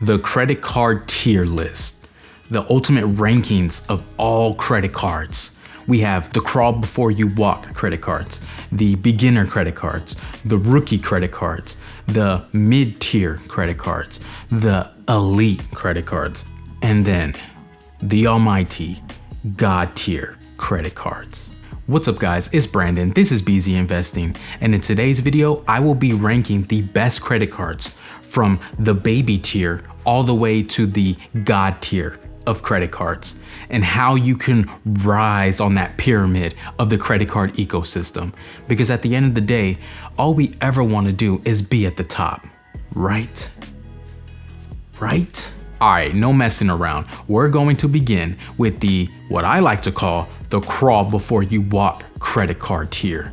the credit card tier list, the ultimate rankings of all credit cards. We have the crawl before you walk credit cards, the beginner credit cards, the rookie credit cards, the mid-tier credit cards, the elite credit cards, and then the almighty God tier credit cards. What's up guys, it's Brandon, this is BZ Investing, and in today's video, I will be ranking the best credit cards from the baby tier all the way to the God tier of credit cards, and how you can rise on that pyramid of the credit card ecosystem. Because at the end of the day, all we ever want to do is be at the top, right? Right? All right, no messing around. We're going to begin with what I like to call the crawl before you walk credit card tier.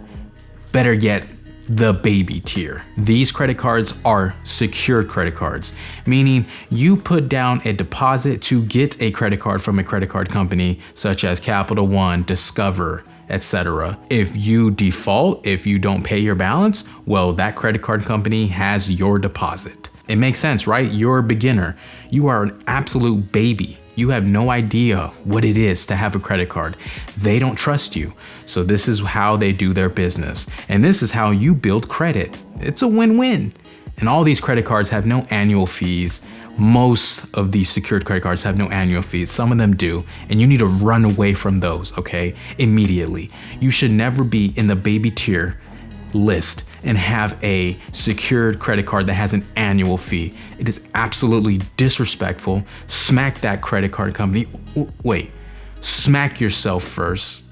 Better yet, the baby tier. These credit cards are secured credit cards, meaning you put down a deposit to get a credit card from a credit card company such as Capital One, Discover, etc. If you default, if you don't pay your balance, well, that credit card company has your deposit. It makes sense, right? You're a beginner. You are an absolute baby. You have no idea what it is to have a credit card. They don't trust you. So this is how they do their business. And this is how you build credit. It's a win-win. And all these credit cards have no annual fees. Most of these secured credit cards have no annual fees. Some of them do. And you need to run away from those, okay? Immediately. You should never be in the baby tier list and have a secured credit card that has an annual fee. It is absolutely disrespectful. Smack that credit card company. Wait, smack yourself first.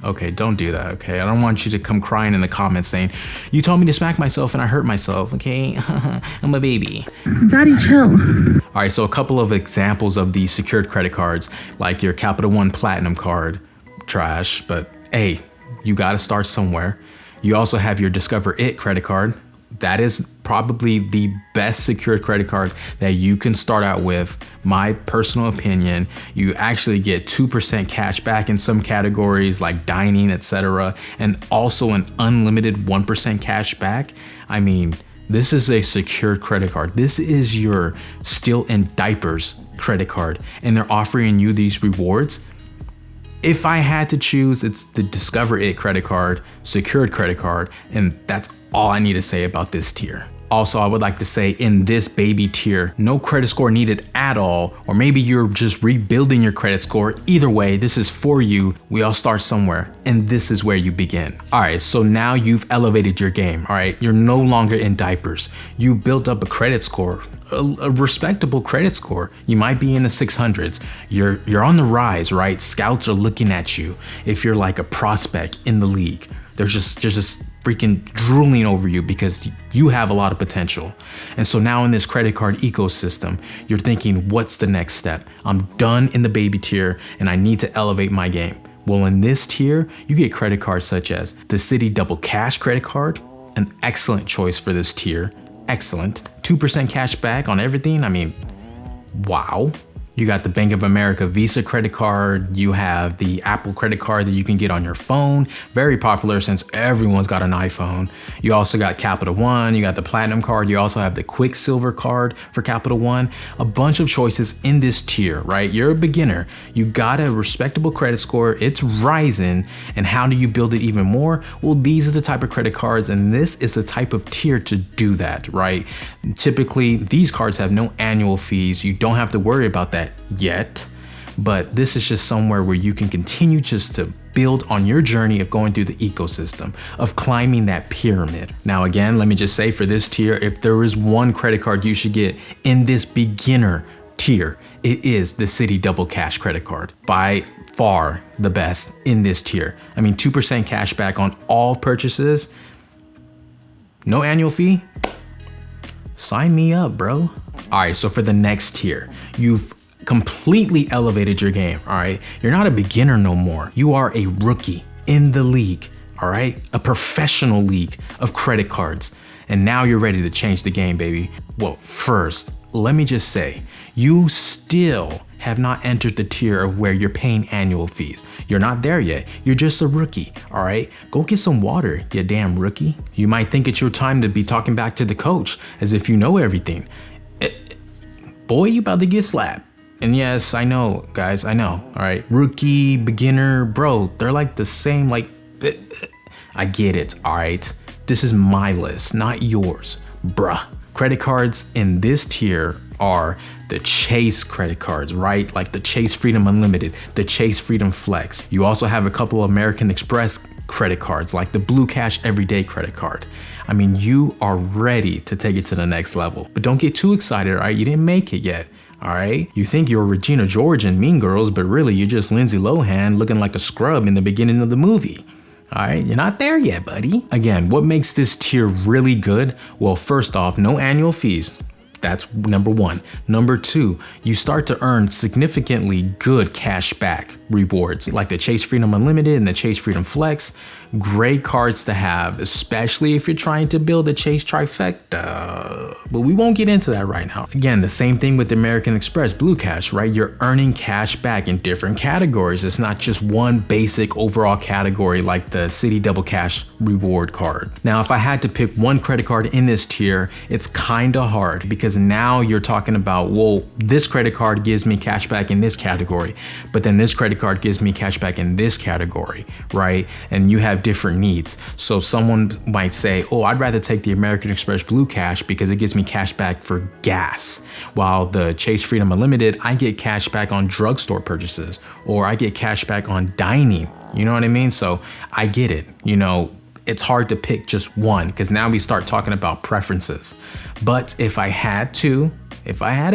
Okay, don't do that, okay? I don't want you to come crying in the comments saying, you told me to smack myself and I hurt myself, okay? I'm a baby. Daddy, chill. All right, so a couple of examples of these secured credit cards, like your Capital One Platinum card, trash, but hey, you gotta start somewhere. You also have your Discover It credit card. That is probably the best secured credit card that you can start out with. My personal opinion, you actually get 2% cash back in some categories like dining, etc. And also an unlimited 1% cash back. I mean, this is a secured credit card. This is your still in diapers credit card. And they're offering you these rewards. If I had to choose, it's the Discover It credit card, secured credit card, and that's all I need to say about this tier. Also, I would like to say in this baby tier, no credit score needed at all, or maybe you're just rebuilding your credit score. Either way, this is for you. We all start somewhere, and this is where you begin. All right, so now you've elevated your game, all right? You're no longer in diapers. You built up a credit score, a respectable credit score. You might be in the 600s. You're on the rise, right? Scouts are looking at you. If you're like a prospect in the league, they're just freaking drooling over you because you have a lot of potential. And so now in this credit card ecosystem, you're thinking, what's the next step? I'm done in the baby tier and I need to elevate my game. Well, in this tier, you get credit cards such as the Citi Double Cash credit card, an excellent choice for this tier. Excellent. 2% cash back on everything. I mean, wow. You got the Bank of America Visa credit card. You have the Apple credit card that you can get on your phone. Very popular since everyone's got an iPhone. You also got Capital One. You got the Platinum card. You also have the Quicksilver card for Capital One. A bunch of choices in this tier, right? You're a beginner. You got a respectable credit score. It's rising. And how do you build it even more? Well, these are the type of credit cards, and this is the type of tier to do that, right? Typically, these cards have no annual fees. You don't have to worry about that yet, but this is just somewhere where you can continue just to build on your journey of going through the ecosystem, of climbing that pyramid. Now again, let me just say for this tier, if there is one credit card you should get in this beginner tier, it is the Citi Double Cash credit card. By far the best in this tier. I mean, 2% cash back on all purchases, no annual fee. Sign me up, bro. All right, so for the next tier, you've completely elevated your game, all right? You're not a beginner no more. You are a rookie in the league, all right? A professional league of credit cards. And now you're ready to change the game, baby. Well, first, let me just say, you still have not entered the tier of where you're paying annual fees. You're not there yet. You're just a rookie, all right? Go get some water, you damn rookie. You might think it's your time to be talking back to the coach as if you know everything. boy, you about to get slapped. And yes, I know, guys, I know. All right, rookie, beginner, bro, they're like the same, like, I get it, all right? This is my list, not yours, bruh. Credit cards in this tier are the Chase credit cards, right? Like the Chase Freedom Unlimited, the Chase Freedom Flex. You also have a couple of American Express credit cards, like the Blue Cash Everyday credit card. I mean, you are ready to take it to the next level, but don't get too excited, all right? You didn't make it yet. All right, you think you're Regina George in Mean Girls, but really you're just Lindsay Lohan looking like a scrub in the beginning of the movie. All right, you're not there yet, buddy. Again, what makes this tier really good? Well, first off, no annual fees. That's number one. Number two, you start to earn significantly good cash back rewards like the Chase Freedom Unlimited and the Chase Freedom Flex. Great cards to have, especially if you're trying to build a Chase trifecta. But we won't get into that right now. Again, the same thing with the American Express Blue Cash, right? You're earning cash back in different categories. It's not just one basic overall category like the Citi Double Cash reward card. Now, if I had to pick one credit card in this tier, it's kind of hard because now you're talking about, well, this credit card gives me cash back in this category, but then this credit card gives me cash back in this category, right? And you have different needs. So someone might say, oh, I'd rather take the American Express Blue Cash because it gives me cash back for gas. While the Chase Freedom Unlimited, I get cash back on drugstore purchases, or I get cash back on dining. You know what I mean? So I get it. You know, it's hard to pick just one because now we start talking about preferences. But if I had to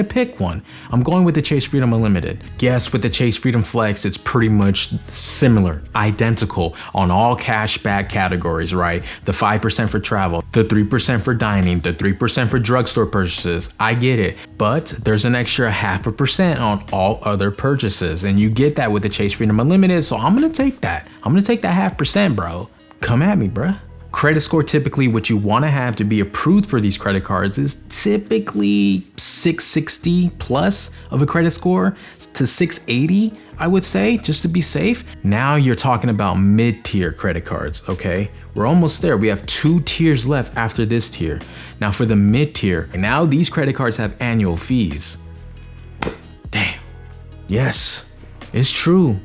pick one, I'm going with the Chase Freedom Unlimited. Yes, with the Chase Freedom Flex, it's pretty much similar, identical on all cash back categories, right? The 5% for travel, the 3% for dining, the 3% for drugstore purchases. I get it, but there's an extra 0.5% on all other purchases. And you get that with the Chase Freedom Unlimited. So I'm gonna take that. I'm gonna take that 0.5%, bro. Come at me, bruh. Credit score, typically what you want to have to be approved for these credit cards is typically 660 plus of a credit score to 680, I would say, just to be safe. Now you're talking about mid-tier credit cards, okay? We're almost there. We have 2 tiers left after this tier. Now for the mid-tier, now these credit cards have annual fees. Damn. Yes, it's true.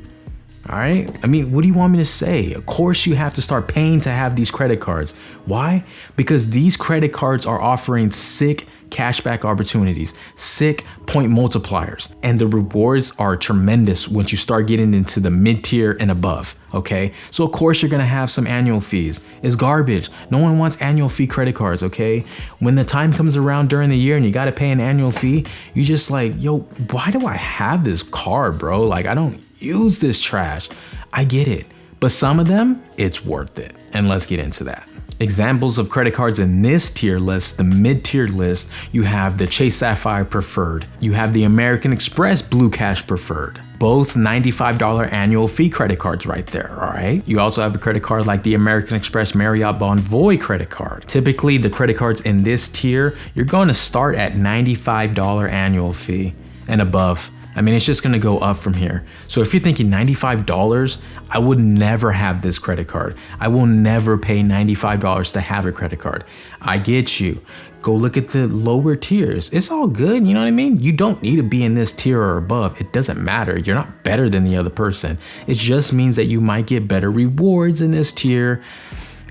All right. I mean, what do you want me to say? Of course, you have to start paying to have these credit cards. Why? Because these credit cards are offering sick cashback opportunities, sick point multipliers, and the rewards are tremendous once you start getting into the mid-tier and above. Okay. So of course you're going to have some annual fees. It's garbage. No one wants annual fee credit cards. Okay. When the time comes around during the year and you got to pay an annual fee, you just like, yo, why do I have this card, bro? Like, I don't use this trash. I get it. But some of them, it's worth it. And let's get into that. Examples of credit cards in this tier list, the mid-tier list, you have the Chase Sapphire Preferred. You have the American Express Blue Cash Preferred. Both $95 annual fee credit cards right there, all right? You also have a credit card like the American Express Marriott Bonvoy credit card. Typically, the credit cards in this tier, you're going to start at $95 annual fee and above. I mean, it's just gonna go up from here. So if you're thinking $95, I would never have this credit card. I will never pay $95 to have a credit card. I get you. Go look at the lower tiers. It's all good, you know what I mean? You don't need to be in this tier or above. It doesn't matter. You're not better than the other person. It just means that you might get better rewards in this tier.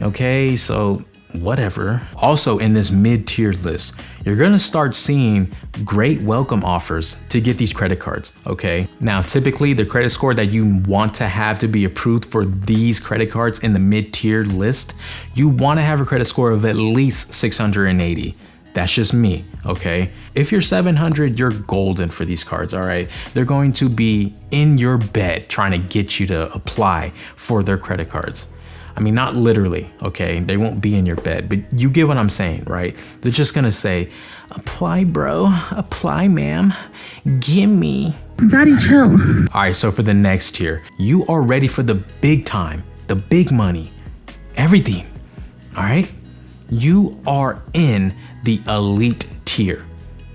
Okay, so whatever. Also in this mid-tier list, you're gonna start seeing great welcome offers to get these credit cards, okay? Now, typically the credit score that you want to have to be approved for these credit cards in the mid-tier list, you wanna have a credit score of at least 680. That's just me, okay? If you're 700, you're golden for these cards, all right? They're going to be in your bed trying to get you to apply for their credit cards. I mean, not literally, okay? They won't be in your bed, but you get what I'm saying, right? They're just gonna say, apply, bro, apply, ma'am, gimme. Daddy, chill. All right, so for the next tier, you are ready for the big time, the big money, everything, all right? You are in the elite tier.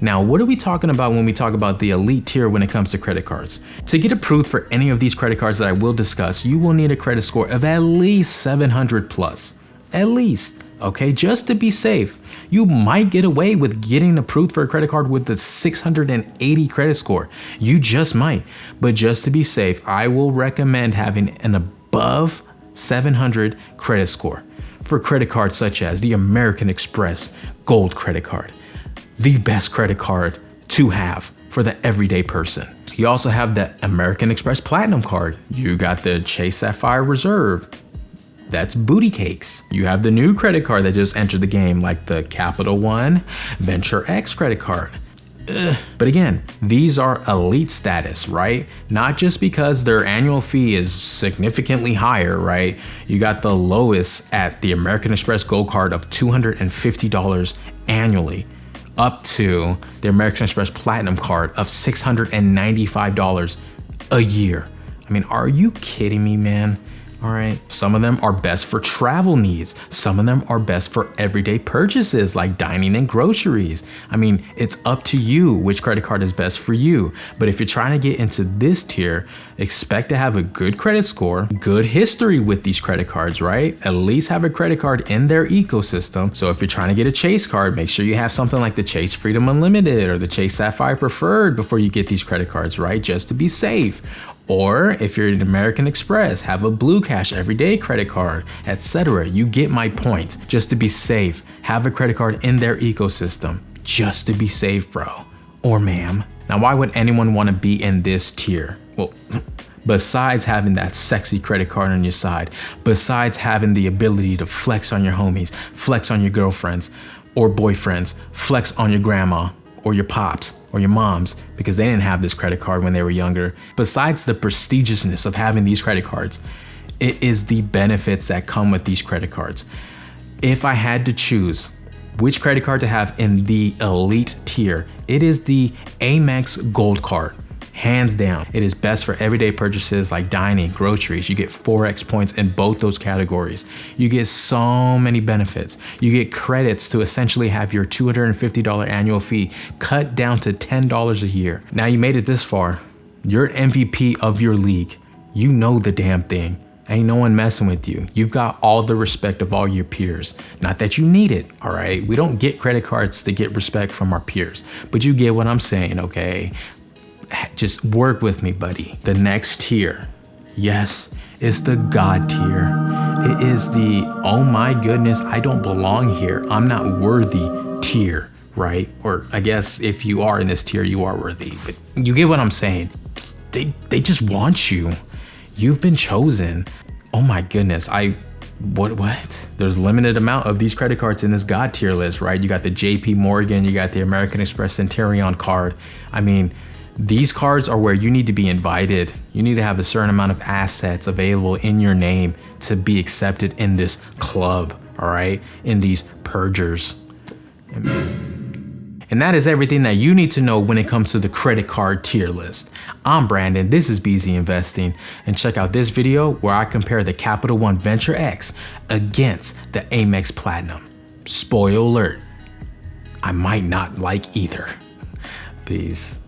Now, what are we talking about when we talk about the elite tier when it comes to credit cards? To get approved for any of these credit cards that I will discuss, you will need a credit score of at least 700 plus. At least, okay, just to be safe. You might get away with getting approved for a credit card with the 680 credit score. You just might. But just to be safe, I will recommend having an above 700 credit score for credit cards such as the American Express Gold credit card, the best credit card to have for the everyday person. You also have the American Express Platinum card. You got the Chase Sapphire Reserve. That's booty cakes. You have the new credit card that just entered the game, like the Capital One Venture X credit card. But again, these are elite status, right? Not just because their annual fee is significantly higher, right? You got the lowest at the American Express Gold card of $250 annually, up to the American Express Platinum card of $695 a year. I mean, are you kidding me, man? All right. Some of them are best for travel needs. Some of them are best for everyday purchases like dining and groceries. I mean, it's up to you which credit card is best for you. But if you're trying to get into this tier, expect to have a good credit score, good history with these credit cards, right? At least have a credit card in their ecosystem. So if you're trying to get a Chase card, make sure you have something like the Chase Freedom Unlimited or the Chase Sapphire Preferred before you get these credit cards, right? Just to be safe. Or if you're an American Express, have a Blue Cash everyday credit card, etc. You get my point. Just to be safe, have a credit card in their ecosystem. Just to be safe, bro. Or ma'am. Now, why would anyone want to be in this tier? Well, besides having that sexy credit card on your side, besides having the ability to flex on your homies, flex on your girlfriends or boyfriends, flex on your grandma, or your pops or your moms because they didn't have this credit card when they were younger. Besides the prestigiousness of having these credit cards, it is the benefits that come with these credit cards. If I had to choose which credit card to have in the elite tier, it is the Amex Gold card. Hands down, it is best for everyday purchases like dining, groceries. You get 4x points in both those categories. You get so many benefits. You get credits to essentially have your $250 annual fee cut down to $10 a year. Now you made it this far. You're an MVP of your league. You know the damn thing. Ain't no one messing with you. You've got all the respect of all your peers. Not that you need it, all right? We don't get credit cards to get respect from our peers, but you get what I'm saying, okay? Just work with me, buddy. The next tier, yes, is the God tier. It is the, oh my goodness, I don't belong here, I'm not worthy tier, right? Or I guess if you are in this tier, you are worthy, but you get what I'm saying. They just want you. You've been chosen. Oh my goodness, what? There's a limited amount of these credit cards in this God tier list, right? You got the JP Morgan, you got the American Express Centurion card. I mean, these cards are where you need to be invited. You need to have a certain amount of assets available in your name to be accepted in this club, all right? In these purgers. And that is everything that you need to know when it comes to the credit card tier list. I'm Brandon, this is BZ Investing, and check out this video where I compare the Capital One Venture X against the Amex Platinum. Spoiler alert, I might not like either. Peace.